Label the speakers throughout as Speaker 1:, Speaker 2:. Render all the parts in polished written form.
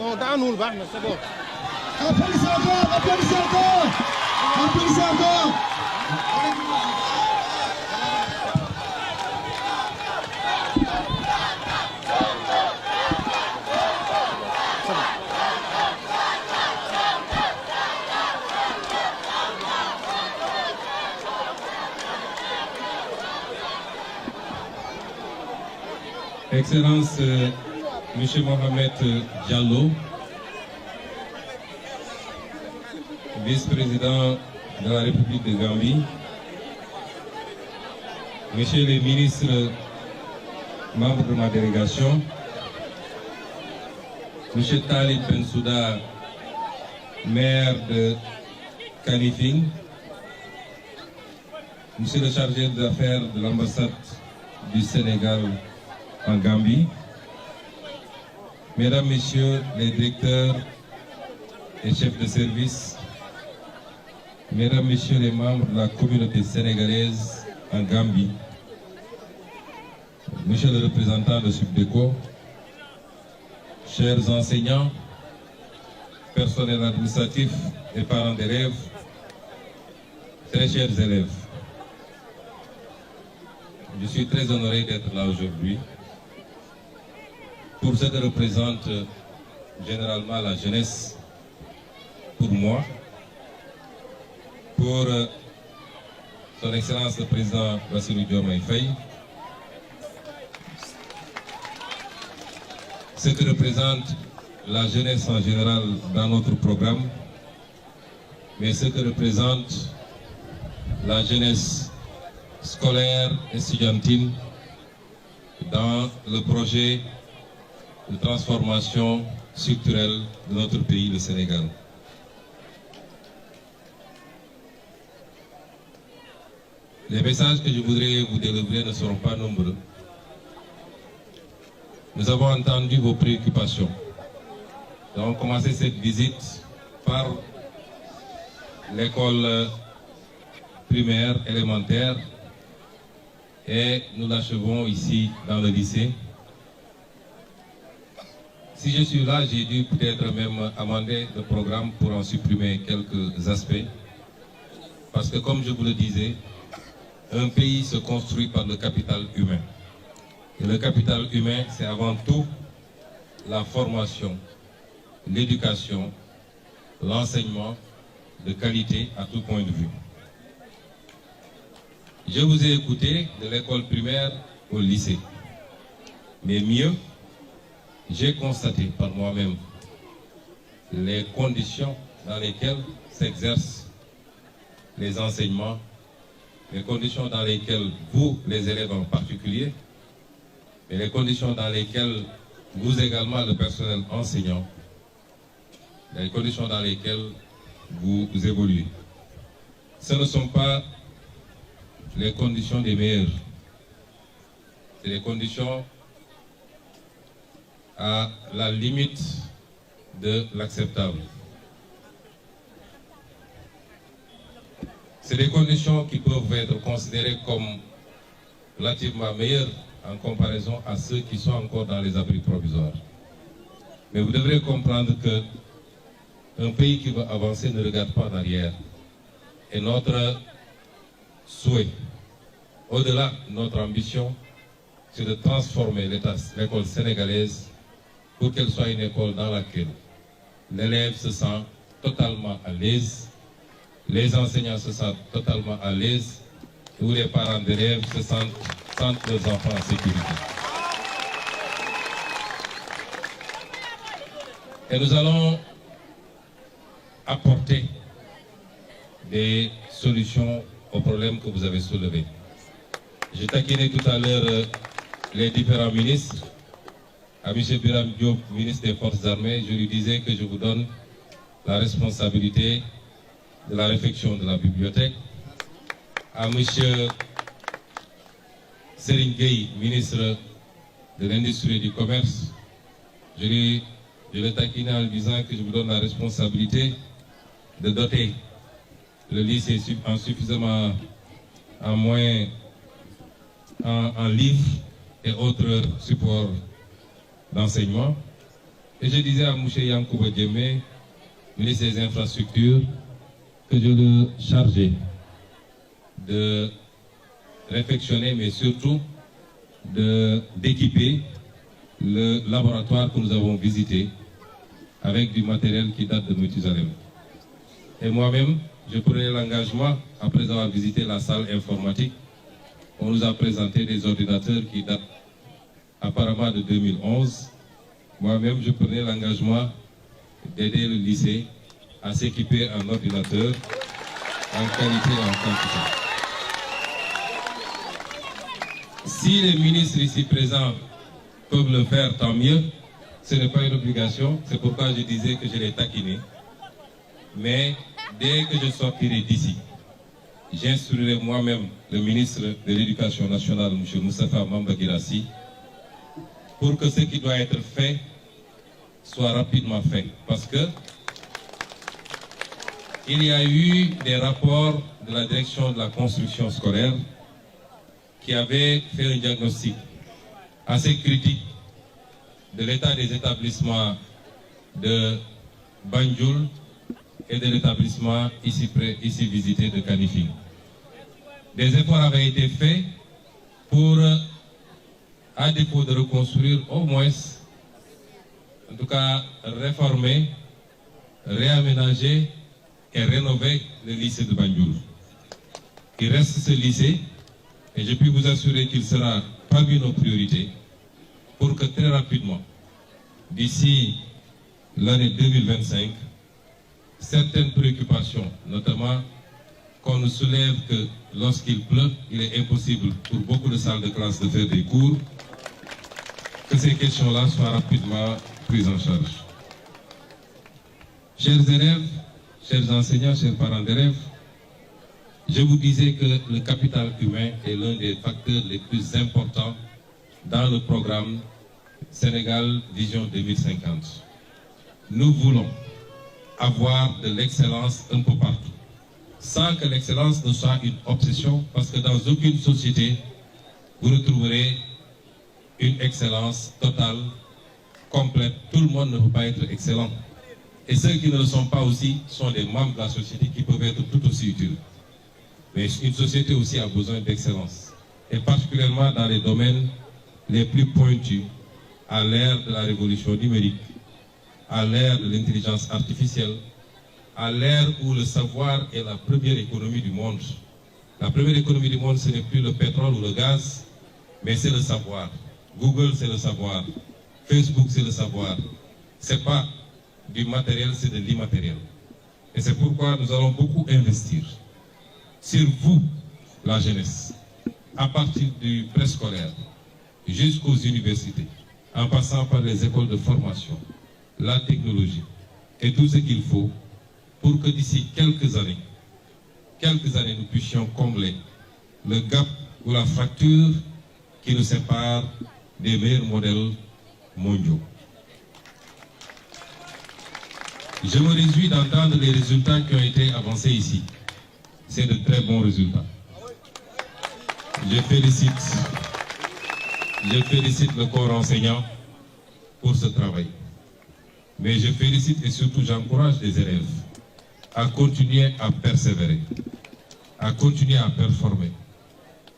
Speaker 1: Non, dans nous, c'est bon.
Speaker 2: Applaudissez encore, applaudissez encore, applaudissez encore.
Speaker 3: Excellence, Monsieur Mohamed Diallo, vice-président de la République de Gambie, Monsieur le ministre, membre de ma délégation, Monsieur Talib Bensouda, maire de Kanifing, Monsieur le chargé des affaires de l'ambassade du Sénégal en Gambie, Mesdames, Messieurs les directeurs et chefs de service, Mesdames, Messieurs les membres de la communauté sénégalaise en Gambie, Monsieur le représentant de Subdeco, chers enseignants, personnel administratif et parents d'élèves, très chers élèves, je suis très honoré d'être là aujourd'hui pour ce que représente généralement la jeunesse pour moi, pour son Excellence le Président Bassirou Diomaye Faye, ce que représente la jeunesse en général dans notre programme, mais ce que représente la jeunesse scolaire et estudiantine dans le projet de transformation structurelle de notre pays, le Sénégal. Les messages que je voudrais vous délivrer ne seront pas nombreux. Nous avons entendu vos préoccupations. Nous avons commencé cette visite par l'école primaire élémentaire et nous l'achevons ici dans le lycée. Si je suis là, j'ai dû peut-être même amender le programme pour en supprimer quelques aspects. Parce que comme je vous le disais, un pays se construit par le capital humain. Et le capital humain, c'est avant tout la formation, l'éducation, l'enseignement de qualité à tout point de vue. Je vous ai écouté de l'école primaire au lycée. Mais mieux, j'ai constaté par moi-même les conditions dans lesquelles s'exercent les enseignements, les conditions dans lesquelles vous, les élèves en particulier, et les conditions dans lesquelles vous également, le personnel enseignant, les conditions dans lesquelles vous évoluez. Ce ne sont pas les conditions des meilleurs, c'est les conditions à la limite de l'acceptable. C'est des conditions qui peuvent être considérées comme relativement meilleures en comparaison à ceux qui sont encore dans les abris provisoires. Mais vous devrez comprendre que un pays qui veut avancer ne regarde pas en arrière. Et notre souhait, au-delà de notre ambition, c'est de transformer l'école sénégalaise pour qu'elle soit une école dans laquelle l'élève se sent totalement à l'aise, les enseignants se sentent totalement à l'aise, où les parents d'élèves se sentent leurs enfants en sécurité. Et nous allons apporter des solutions aux problèmes que vous avez soulevés. J'ai taquiné tout à l'heure les différents ministres. À M. Biram Diop, ministre des Forces armées, je lui disais que je vous donne la responsabilité de la réfection de la bibliothèque. À M. Serigne Gueye, ministre de l'Industrie et du Commerce, je le taquine en lui disant que je vous donne la responsabilité de doter le lycée en suffisamment en moyens, en livres et autres supports d'enseignement. Et je disais à M. Yankouba Djemé, ministre des Infrastructures, que je le chargeais de réfectionner, mais surtout d'équiper le laboratoire que nous avons visité avec du matériel qui date de Mathusalem. Et moi-même, je prenais l'engagement, après avoir visité la salle informatique, on nous a présenté des ordinateurs qui datent apparemment de 2011. Moi-même, je prenais l'engagement d'aider le lycée à s'équiper en ordinateur en qualité et en quantité. Si les ministres ici présents peuvent le faire, tant mieux. Ce n'est pas une obligation, c'est pourquoi je disais que je les taquinais. Mais dès que je sortirai d'ici, j'instruirai moi-même le ministre de l'Éducation nationale, M. Moustapha Mamba Guirassy, pour que ce qui doit être fait soit rapidement fait. Parce que il y a eu des rapports de la direction de la construction scolaire qui avaient fait un diagnostic assez critique de l'état des établissements de Banjul et de l'établissement ici visité de Kanifing. Des efforts avaient été faits pour, à défaut de reconstruire, au moins, en tout cas, réformer, réaménager et rénover le lycée de Banjul. Il reste ce lycée et je puis vous assurer qu'il sera parmi nos priorités pour que très rapidement, d'ici l'année 2025, certaines préoccupations, notamment qu'on nous soulève que lorsqu'il pleut, il est impossible pour beaucoup de salles de classe de faire des cours, que ces questions-là soient rapidement prises en charge. Chers élèves, chers enseignants, chers parents d'élèves, je vous disais que le capital humain est l'un des facteurs les plus importants dans le programme Sénégal Vision 2050. Nous voulons avoir de l'excellence un peu partout, sans que l'excellence ne soit une obsession, parce que dans aucune société, vous retrouverez une excellence totale, complète. Tout le monde ne peut pas être excellent. Et ceux qui ne le sont pas aussi sont des membres de la société qui peuvent être tout aussi utiles. Mais une société aussi a besoin d'excellence, et particulièrement dans les domaines les plus pointus, à l'ère de la révolution numérique, à l'ère de l'intelligence artificielle, à l'ère où le savoir est la première économie du monde. La première économie du monde, ce n'est plus le pétrole ou le gaz, mais c'est le savoir. Google, c'est le savoir. Facebook, c'est le savoir. Ce n'est pas du matériel, c'est de l'immatériel. Et c'est pourquoi nous allons beaucoup investir sur vous, la jeunesse, à partir du préscolaire jusqu'aux universités, en passant par les écoles de formation, la technologie et tout ce qu'il faut pour que d'ici quelques années, nous puissions combler le gap ou la fracture qui nous sépare des meilleurs modèles mondiaux. Je me réjouis d'entendre les résultats qui ont été avancés ici. C'est de très bons résultats. Je félicite le corps enseignant pour ce travail. Mais je félicite et surtout j'encourage les élèves à continuer à persévérer, à continuer à performer,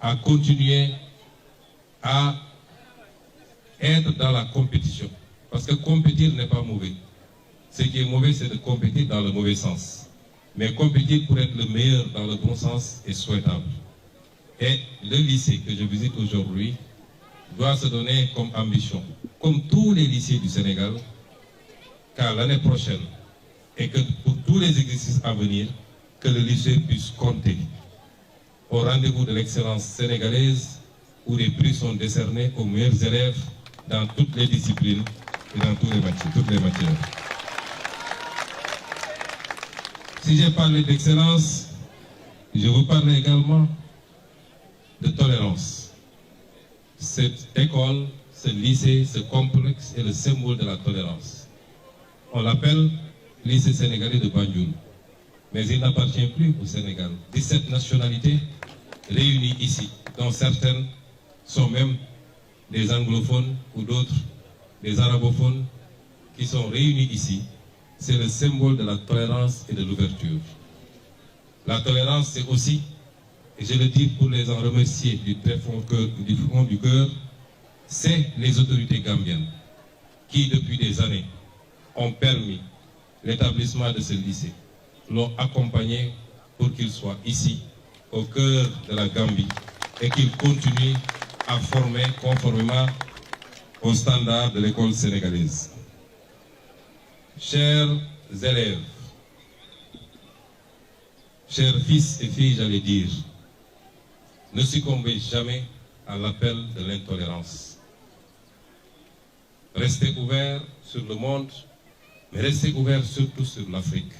Speaker 3: à continuer à être dans la compétition. Parce que compétir n'est pas mauvais. Ce qui est mauvais, c'est de compétir dans le mauvais sens. Mais compétir pour être le meilleur dans le bon sens est souhaitable. Et le lycée que je visite aujourd'hui doit se donner comme ambition, comme tous les lycées du Sénégal, qu'à l'année prochaine, et que pour tous les exercices à venir, que le lycée puisse compter au rendez-vous de l'excellence sénégalaise, où les prix sont décernés aux meilleurs élèves dans toutes les disciplines et dans toutes les matières. Si j'ai parlé d'excellence, je vous parle également de tolérance. Cette école, ce lycée, ce complexe est le symbole de la tolérance. On l'appelle lycée sénégalais de Banjul, mais il n'appartient plus au Sénégal. 17 nationalités réunies ici, dont certaines sont même des anglophones ou d'autres des arabophones qui sont réunis ici, c'est le symbole de la tolérance et de l'ouverture. La tolérance, c'est aussi, et je le dis pour les en remercier du fond du cœur, c'est les autorités gambiennes qui, depuis des années, ont permis l'établissement de ce lycée, l'ont accompagné pour qu'il soit ici, au cœur de la Gambie, et qu'il continue à former conformément aux standards de l'école sénégalaise. Chers élèves, chers fils et filles, j'allais dire, ne succombez jamais à l'appel de l'intolérance. Restez ouverts sur le monde, mais restez ouverts surtout sur l'Afrique.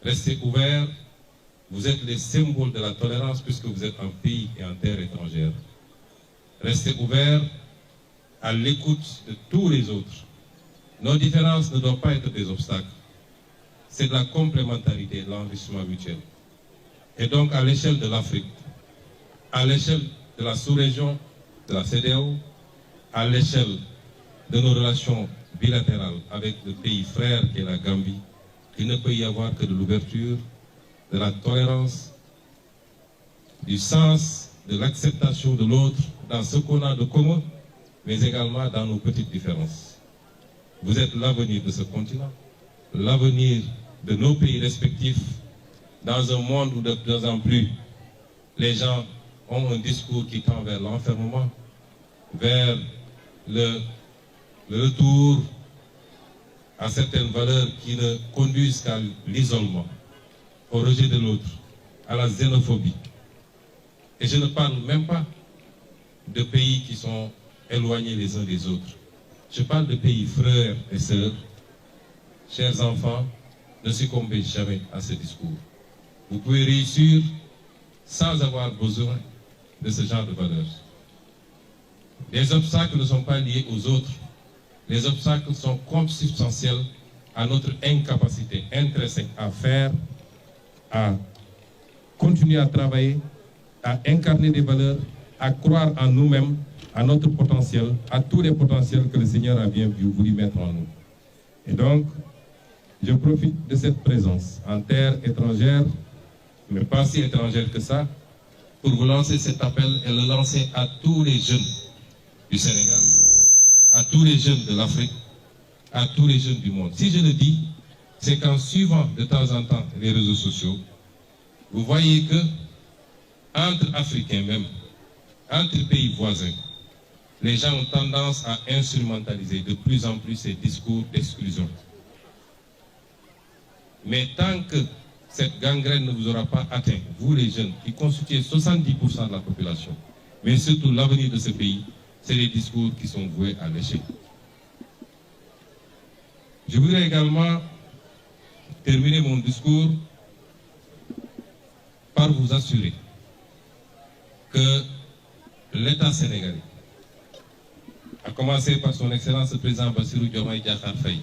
Speaker 3: Restez ouverts, vous êtes les symboles de la tolérance puisque vous êtes en pays et en terre étrangère. Restez ouverts à l'écoute de tous les autres. Nos différences ne doivent pas être des obstacles. C'est de la complémentarité, de l'enrichissement mutuel. Et donc à l'échelle de l'Afrique, à l'échelle de la sous-région, de la CEDEAO, à l'échelle de nos relations bilatérales avec le pays frère qui est la Gambie, il ne peut y avoir que de l'ouverture, de la tolérance, du sens, de l'acceptation de l'autre dans ce qu'on a de commun, mais également dans nos petites différences. Vous êtes l'avenir de ce continent, l'avenir de nos pays respectifs, dans un monde où de plus en plus les gens ont un discours qui tend vers l'enfermement, vers le retour à certaines valeurs qui ne conduisent qu'à l'isolement, au rejet de l'autre, à la xénophobie. Et je ne parle même pas de pays qui sont éloignés les uns des autres. Je parle de pays frères et sœurs. Chers enfants, ne succombez jamais à ce discours. Vous pouvez réussir sans avoir besoin de ce genre de valeurs. Les obstacles ne sont pas liés aux autres. Les obstacles sont consubstantiels à notre incapacité intrinsèque à faire, à continuer à travailler, à incarner des valeurs, à croire en nous-mêmes, à notre potentiel, à tous les potentiels que le Seigneur a bien voulu mettre en nous. Et donc, je profite de cette présence en terre étrangère, mais pas si étrangère que ça, pour vous lancer cet appel et le lancer à tous les jeunes du Sénégal, à tous les jeunes de l'Afrique, à tous les jeunes du monde. Si je le dis, c'est qu'en suivant de temps en temps les réseaux sociaux, vous voyez que entre Africains même, entre pays voisins, les gens ont tendance à instrumentaliser de plus en plus ces discours d'exclusion. Mais tant que cette gangrène ne vous aura pas atteint, vous les jeunes, qui constituez 70% de la population, mais surtout l'avenir de ce pays, c'est les discours qui sont voués à l'échec. Je voudrais également terminer mon discours par vous assurer que l'État sénégalais, à commencer par son Excellence le Président Bassirou Diomaye Diakhar Faye,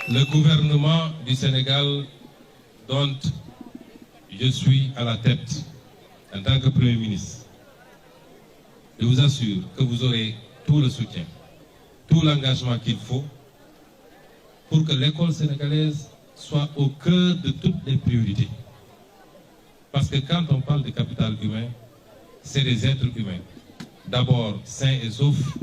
Speaker 3: le gouvernement du Sénégal dont je suis à la tête en tant que Premier ministre, je vous assure que vous aurez tout le soutien, tout l'engagement qu'il faut pour que l'école sénégalaise soit au cœur de toutes les priorités. Parce que quand on parle de capital humain, c'est des êtres humains. D'abord sains et saufs,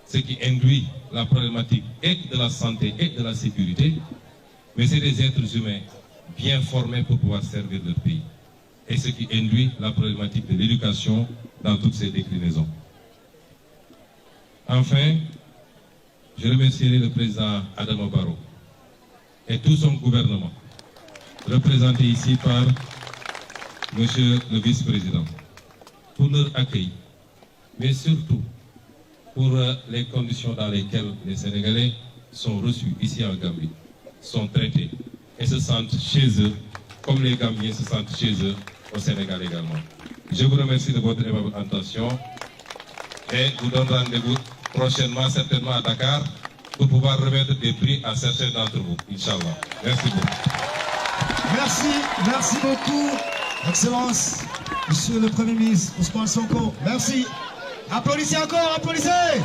Speaker 3: ce qui induit la problématique et de la santé et de la sécurité, mais c'est des êtres humains bien formés pour pouvoir servir leur pays. Et ce qui induit la problématique de l'éducation dans toutes ses déclinaisons. Enfin, je remercierai le président Adama Barrow et tout son gouvernement, représenté ici par monsieur le vice-président, pour leur accueil, mais surtout pour les conditions dans lesquelles les Sénégalais sont reçus ici en Gambie, sont traités et se sentent chez eux, comme les Gambiens se sentent chez eux au Sénégal également. Je vous remercie de votre aimable attention et vous donne rendez-vous prochainement, certainement à Dakar, pour pouvoir remettre des prix à certains d'entre vous, Inch'Allah. Merci beaucoup.
Speaker 2: Merci beaucoup, Excellence. Monsieur le Premier ministre Ousmane Sonko. Merci. Applaudissez encore, applaudissez.